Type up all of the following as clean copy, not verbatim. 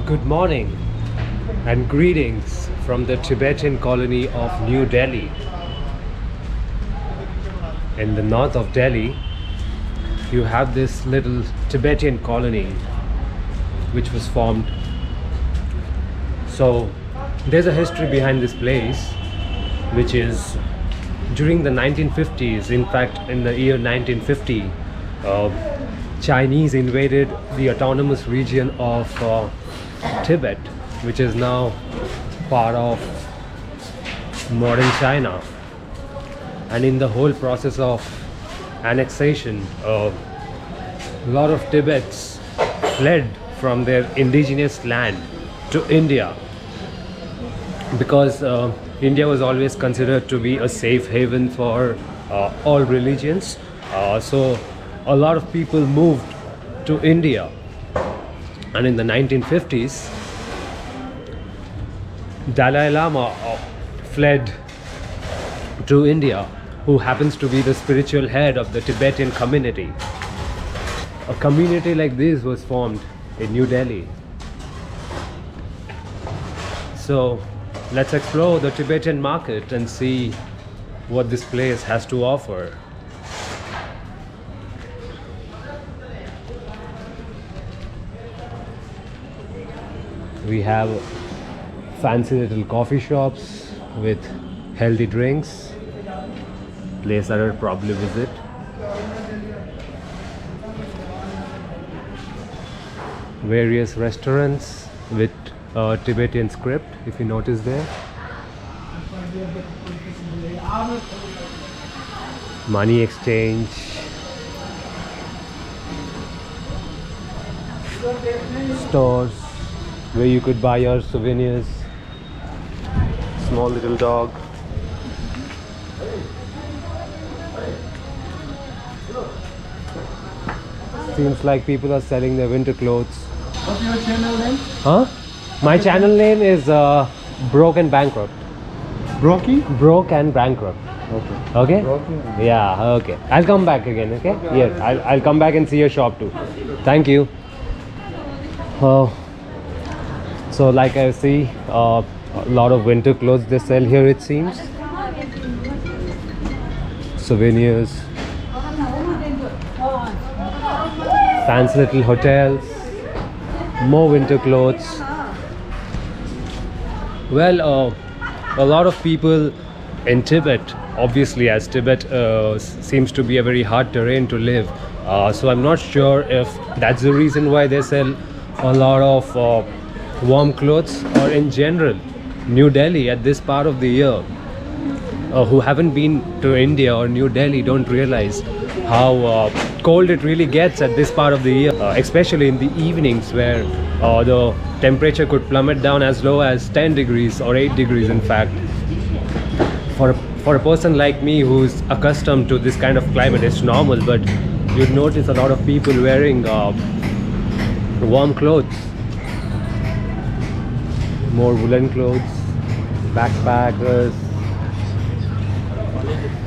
Good morning and greetings from the Tibetan colony of New Delhi. In the north of Delhi, you have this little Tibetan colony which was formed. So there's a history behind this place, which is during the 1950s. In fact, in the year 1950, Chinese invaded the autonomous region of Tibet, which is now part of modern China. And in the whole process of annexation, a lot of Tibets fled from their indigenous land to India, because India was always considered to be a safe haven for all religions. So a lot of people moved to India, and in the 1950s, Dalai Lama fled to India, who happens to be the spiritual head of the Tibetan community. A community like this was formed in New Delhi. So let's explore the Tibetan market and see what this place has to offer. We have fancy little coffee shops with healthy drinks, place I would probably visit. Various restaurants with Tibetan script, if you notice there. Money exchange. Stores where you could buy your souvenirs. Small little dog. Seems like people are selling their winter clothes. What's your channel name? Huh? My channel name is Broke and Bankrupt. Broky? Broke and Bankrupt. Okay. Okay? Broky. Yeah, okay. I'll come back again, okay? Yes, I'll come back and see your shop too. Thank you. So like I see, a lot of winter clothes they sell here, it seems. Souvenirs. Fancy little hotels. More winter clothes. Well, a lot of people in Tibet, obviously, as Tibet seems to be a very hard terrain to live, so I'm not sure if that's the reason why they sell a lot of warm clothes, or in general New Delhi at this part of the year, who haven't been to India or New Delhi don't realize how cold it really gets at this part of the year, especially in the evenings, where the temperature could plummet down as low as 10 degrees or 8 degrees. In fact, for a person like me who's accustomed to this kind of climate, it's normal, but you'd notice a lot of people wearing warm clothes. More woolen clothes, backpackers,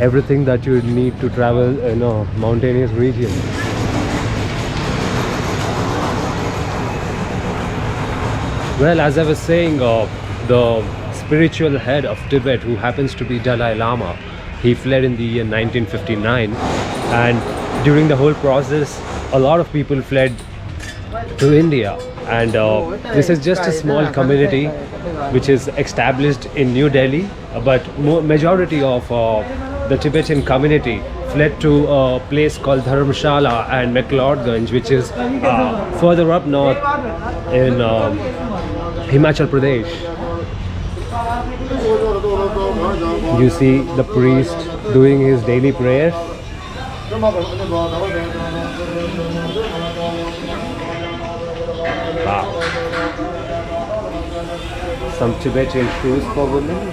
everything that you need to travel in a mountainous region. Well, as I was saying, the spiritual head of Tibet, who happens to be Dalai Lama, he fled in the year 1959, and during the whole process, a lot of people fled to India. And this is just a small community which is established in New Delhi, but majority of the Tibetan community fled to a place called Dharamshala and McLeodganj, which is further up north in Himachal Pradesh. You see the priest doing his daily prayers. Wow. Some Tibetan shoes for women.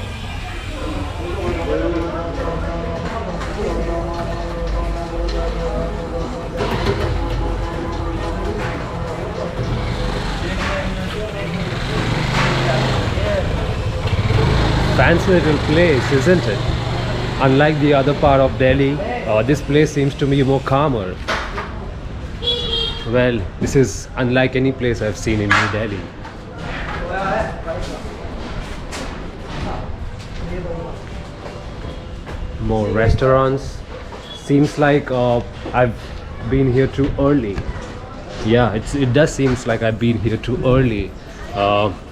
Fancy little place, isn't it? Unlike the other part of Delhi, this place seems to be more calmer. Well, this is unlike any place I've seen in New Delhi. More restaurants. Seems like I've been here too early. Yeah, it does seems like I've been here too early.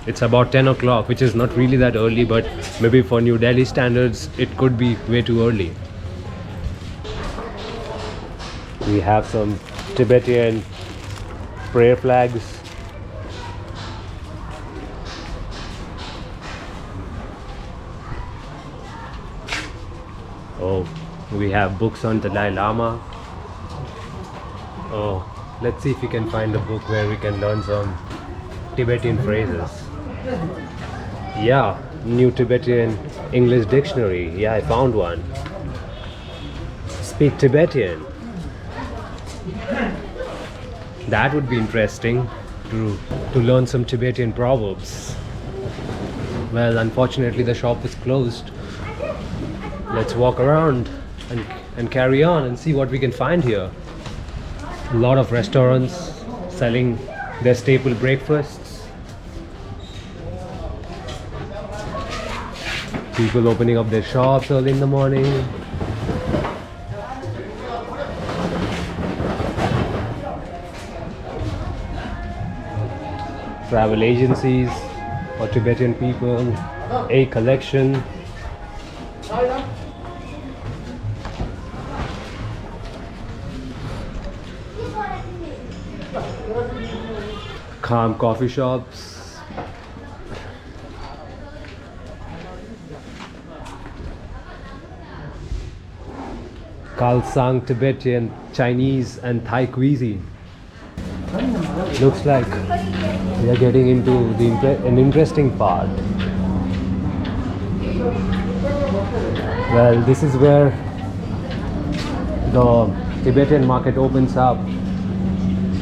It's about 10 o'clock, which is not really that early, but maybe for New Delhi standards, it could be way too early. We have some Tibetan prayer flags. Oh, we have books on Dalai Lama. Oh, let's see if we can find a book where we can learn some Tibetan phrases. Yeah, New Tibetan English Dictionary. Yeah, I found one. Speak Tibetan. That would be interesting to learn some Tibetan proverbs. Well, unfortunately the shop is closed. Let's walk around and carry on and see what we can find here. A lot of restaurants selling their staple breakfasts. People opening up their shops early in the morning. Travel agencies for Tibetan people. A collection. Calm coffee shops. Kalsang Tibetan, Chinese and Thai cuisine. Looks like we are getting into an interesting part. Well, this is where the Tibetan market opens up.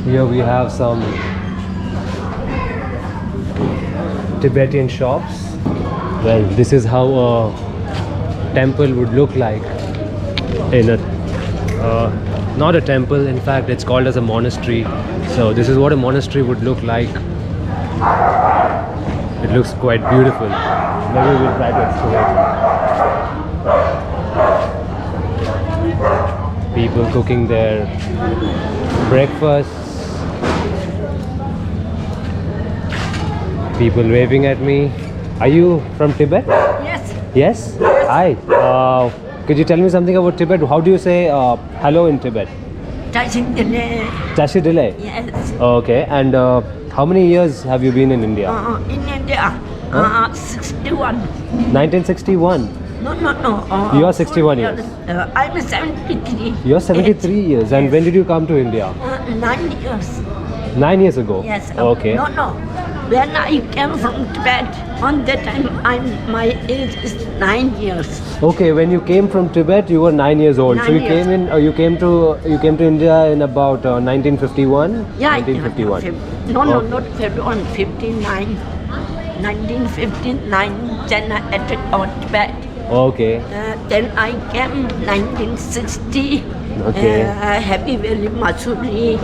Here we have some Tibetan shops. Well, this is how a temple would look like in a not a temple, in fact it's called as a monastery. So this is what a monastery would look like. It looks quite beautiful. Maybe we'll try to explore it. People cooking their breakfasts. People waving at me. Are you from Tibet? Yes. Yes? Hi. Could you tell me something about Tibet? How do you say hello in Tibet? Tashindale. Chashidile? Yes. Okay. And how many years have you been in India? In India, 61. 1961. No. You are 61 years. I'm 73. You're 73 years. And when did you come to India? 9 years. 9 years ago? Yes. Okay. No. When I came from Tibet, on that time my age is 9 years. Okay, when you came from Tibet, you were 9 years old. 9 So you years. came to India in about 1951. Yeah. 1951. No, Okay. not 51, 59. 1959, then I attacked on Tibet. Okay. Then I came 1960. Okay. Happy Valley, Masuri.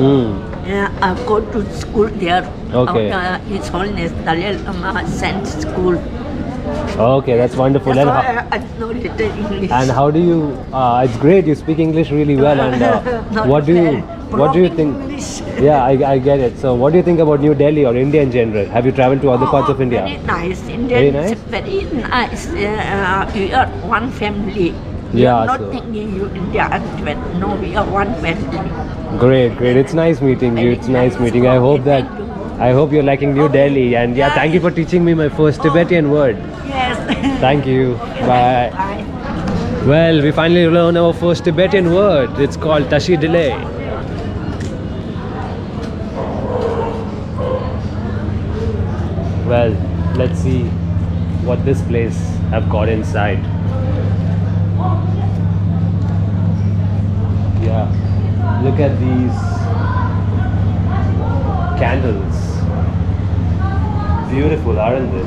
I go to school there. Okay. His Holiness Dalai Lama sent school. Okay, that's wonderful. That's And why I know little English. and how do you? It's great. You speak English really well. And Not what do you broken think? English. Yeah, I get it. So what do you think about New Delhi or India in general? Have you traveled to other parts of India? Very nice. India Very is nice? very nice. We are one family. We Yeah, are not so- thinking you India and Tibet. No, we are one family. Great. It's nice meeting you. It's nice meeting. I hope that. Thank you. I hope you're liking New Delhi. And yeah, thank you for teaching me my first Tibetan word. Yes. Thank you. Bye. Bye. Well, we finally learned our first Tibetan word. It's called Tashidile. Well, let's see what this place have got inside. Yeah, look at these candles. Beautiful, aren't they?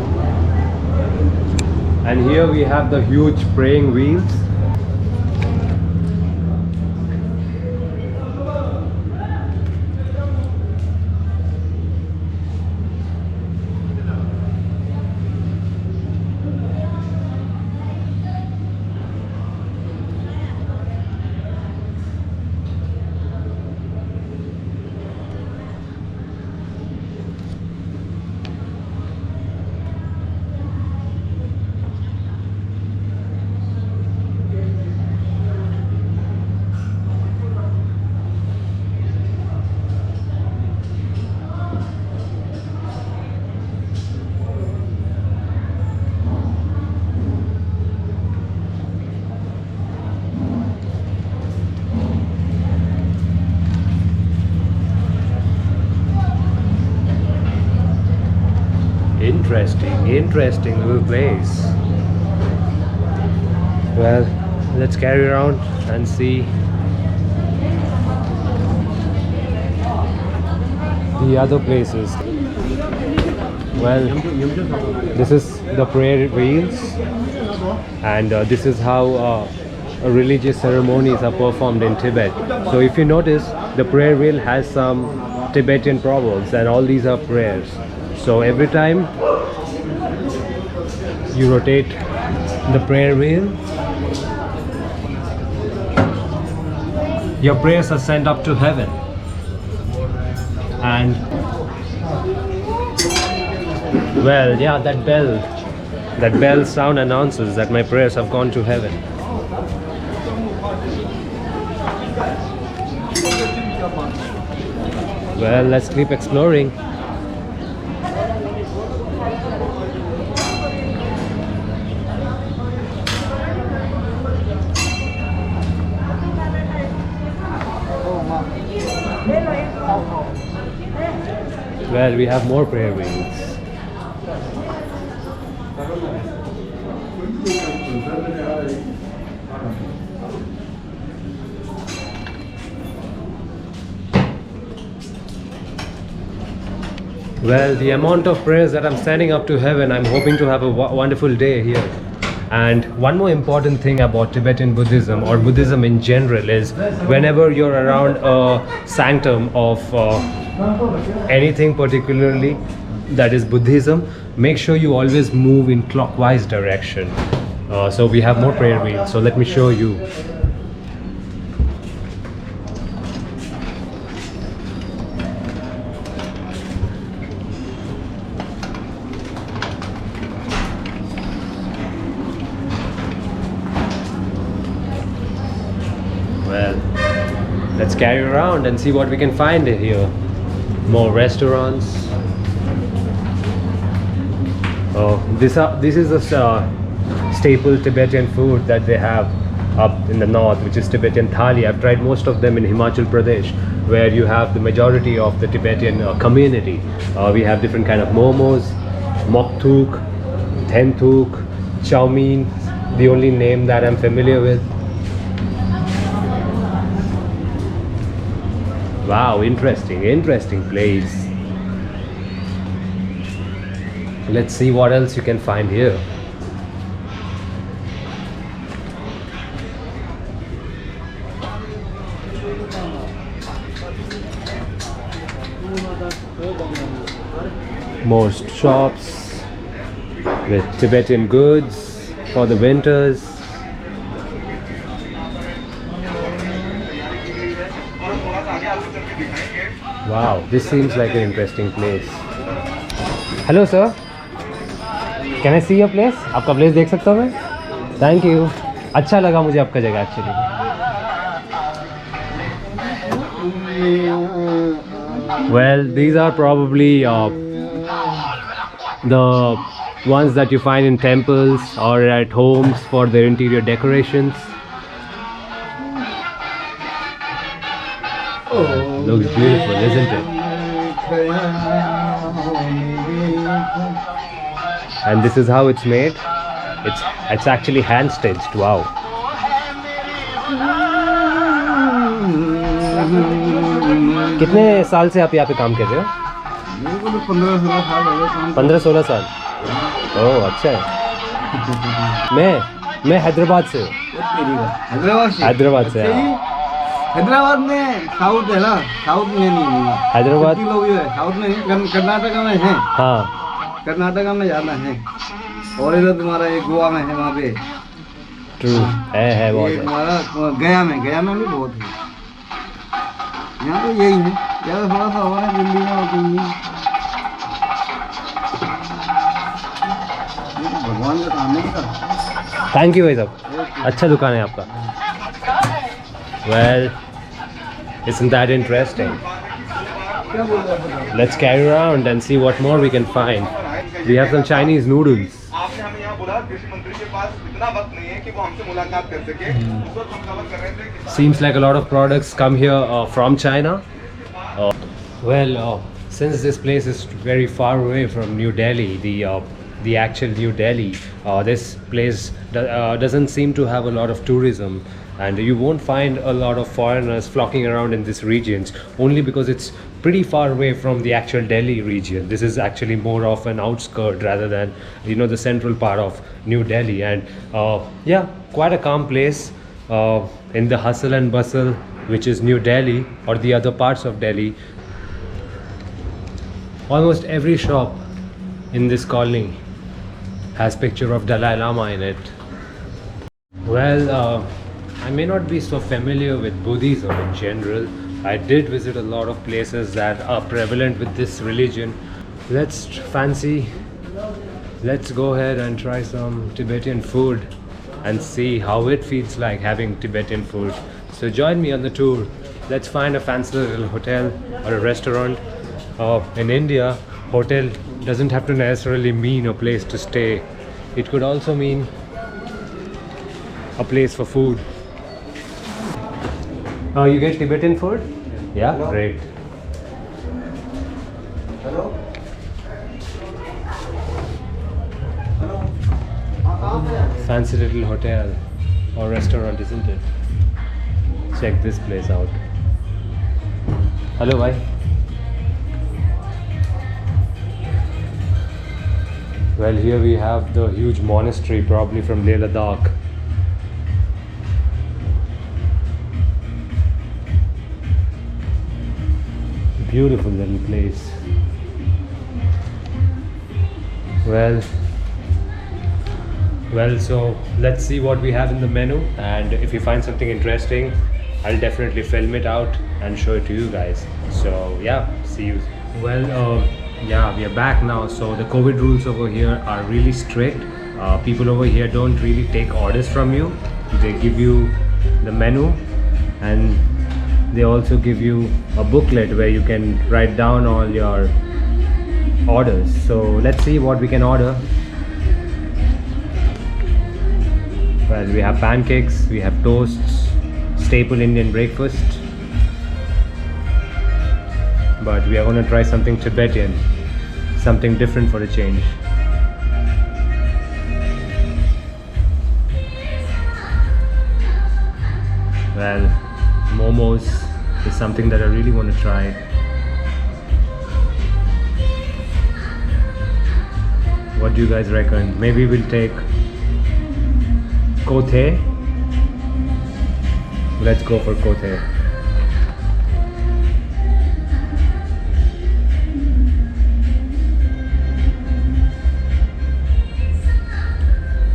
And here we have the huge praying wheels. interesting little place. Well, let's carry around and see the other places. Well, this is the prayer wheels, and this is how religious ceremonies are performed in Tibet. So if you notice, the prayer wheel has some Tibetan proverbs, and all these are prayers. So every time you rotate the prayer wheel, your prayers are sent up to heaven. And well, yeah, that bell sound announces that my prayers have gone to heaven. Well, let's keep exploring. Well, we have more prayer wheels. Well, the amount of prayers that I'm sending up to heaven, I'm hoping to have a wonderful day here. And one more important thing about Tibetan Buddhism, or Buddhism in general, is whenever you're around a sanctum of anything particularly that is Buddhism, make sure you always move in clockwise direction. So we have more prayer wheels, so let me show you. Well, let's carry around and see what we can find here. More restaurants. Oh, this is a staple Tibetan food that they have up in the north, which is Tibetan thali. I've tried most of them in Himachal Pradesh, where you have the majority of the Tibetan community. We have different kind of momos, moktuk, tentuk, chow mein, the only name that I'm familiar with. Wow, interesting place. Let's see what else you can find here. Most shops with Tibetan goods for the winters. Wow, this seems like an interesting place. Hello sir, can I see your place? आपका place देख सकता हूँ मैं? Thank you. अच्छा लगा मुझे आपका जगह actually. Well, these are probably the ones that you find in temples or at homes for their interior decorations. Looks beautiful, isn't it? And this is how it's made. It's actually hand stitched. Wow. कितने साल से आप यहाँ पे काम कर रहे हो? 15-16 साल. ओह अच्छा है. मैं हैदराबाद से हूँ. हैदराबाद से. हैदराबाद में साउथ है ना, साउथ में नहीं है हैदराबाद लोग है, साउथ में नहीं, कर्नाटका में है. हाँ, कर्नाटका में ज़्यादा है, और इधर तुम्हारा एक गोवा में है, वहाँ पे ट्रू है बहुत. तुम्हारा गया में भी बहुत है. यहाँ तो यही है, ज़्यादा थोड़ा सा और है दिल्ली में और कहीं नहीं. भगवान का काम है इसका. थैंक यू भाई साहब, अच्छा दुकान है आपका. Well, isn't that interesting? Let's carry around and see what more we can find. We have some Chinese noodles. Seems like a lot of products come here from China. since this place is very far away from New Delhi, the actual New Delhi, this place doesn't seem to have a lot of tourism, and you won't find a lot of foreigners flocking around in these regions, only because it's pretty far away from the actual Delhi region. This is actually more of an outskirt rather than, you know, the central part of New Delhi. And yeah, quite a calm place in the hustle and bustle which is New Delhi or the other parts of Delhi. Almost every shop in this colony has picture of Dalai Lama in it. Well, I may not be so familiar with Buddhism in general. I did visit a lot of places that are prevalent with this religion. Let's go ahead and try some Tibetan food and see how it feels like having Tibetan food. So join me on the tour. Let's find a fancy little hotel or a restaurant. In India, hotel doesn't have to necessarily mean a place to stay. It could also mean a place for food. You get Tibetan food? Yeah, Hello. great. Hello? Fancy little hotel or restaurant, isn't it? Check this place out. Hello, bhai. Well, here we have the huge monastery, probably from Leh Ladakh. Beautiful little place. Well, so let's see what we have in the menu, and if you find something interesting, I'll definitely film it out and show it to you guys. So yeah, see you. Well, yeah, we are back now. So the COVID rules over here are really strict. People over here don't really take orders from you. They give you the menu, and they also give you a booklet where you can write down all your orders. So let's see what we can order. Well, we have pancakes, we have toasts, staple Indian breakfast. But we are going to try something Tibetan, something different for a change. Well, momos is something that I really want to try. What do you guys reckon? Maybe we'll take kothe. Let's go for kothe.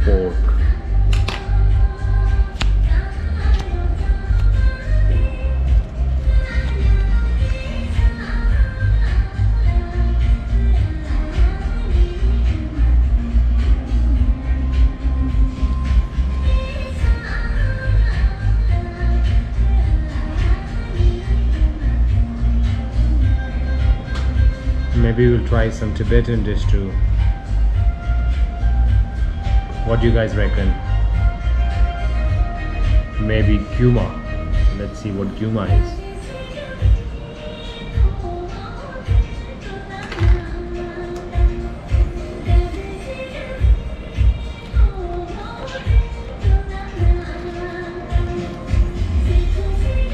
Pork. Maybe we'll try some Tibetan dish too. What do you guys reckon? Maybe gyuma. Let's see what gyuma is.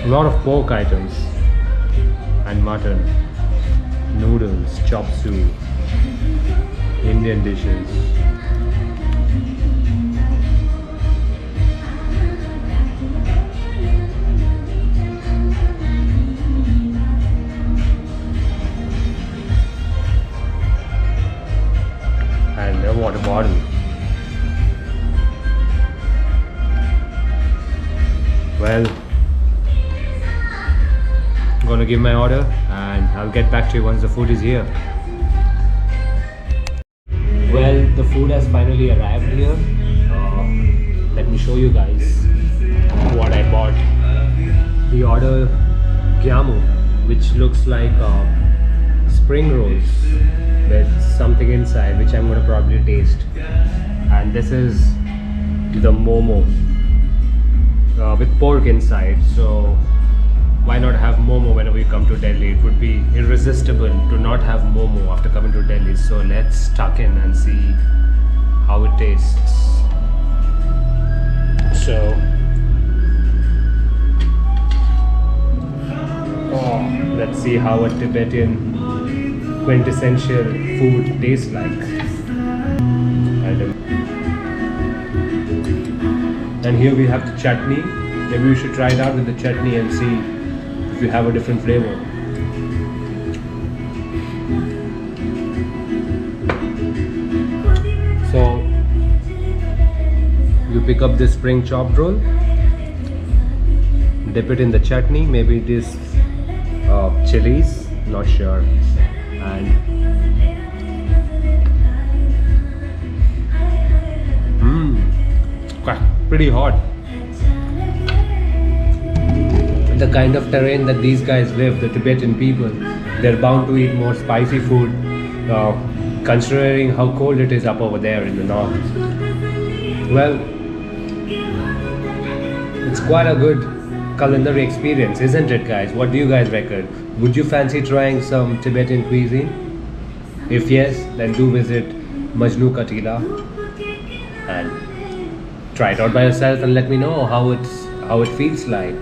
A lot of pork items and mutton. Noodles, chop suey, Indian dishes. And a water bottle. Well, I'm gonna give my order and I'll get back to you once the food is here. Well, the food has finally arrived here. Let me show you guys what I bought. We ordered gyamu, which looks like spring rolls with something inside, which I'm gonna probably taste. And this is the momo with pork inside. So why not have momo whenever you come to Delhi? It would be irresistible to not have momo after coming to Delhi. So let's tuck in and see how it tastes. So, let's see how a Tibetan quintessential food tastes like. And here we have the chutney. Maybe we should try it out with the chutney and see if you have a different flavor. So you pick up this spring chopped roll, dip it in the chutney, maybe it is chilies, not sure, and pretty hot. The kind of terrain that these guys live, the Tibetan people, they're bound to eat more spicy food, considering how cold it is up over there in the north. Well, it's quite a good culinary experience, isn't it, guys? What do you guys reckon? Would you fancy trying some Tibetan cuisine? If yes, then do visit Majnu Ka Tila and try it out by yourself and let me know how it feels like.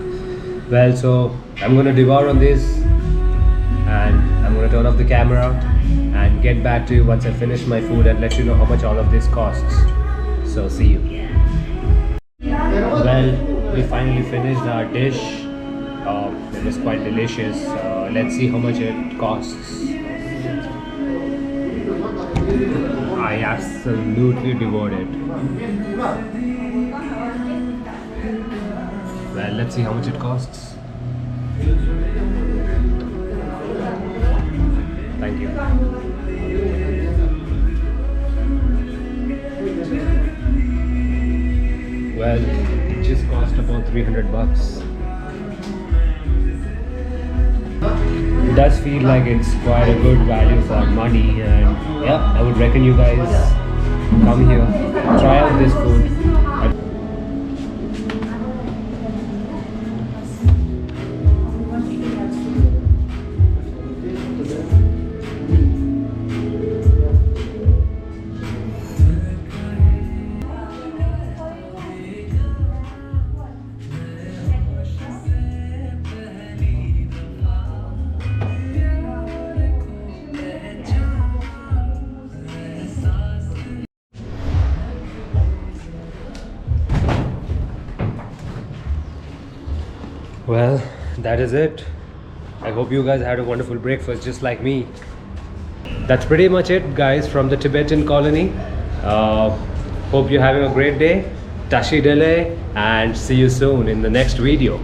Well, so I'm gonna devour on this and I'm gonna turn off the camera and get back to you once I finish my food and let you know how much all of this costs. So see you. Well, we finally finished our dish. It was quite delicious. Let's see how much it costs. I absolutely devoured it. Well, let's see how much it costs. Thank you. Well, it just cost about 300 bucks. It does feel like it's quite a good value for money, and yeah, I would reckon you guys come here, try out this food. Well, that is it. I hope you guys had a wonderful breakfast just like me. That's pretty much it, guys, from the Tibetan colony. Hope you're having a great day. Tashi Dele, and see you soon in the next video.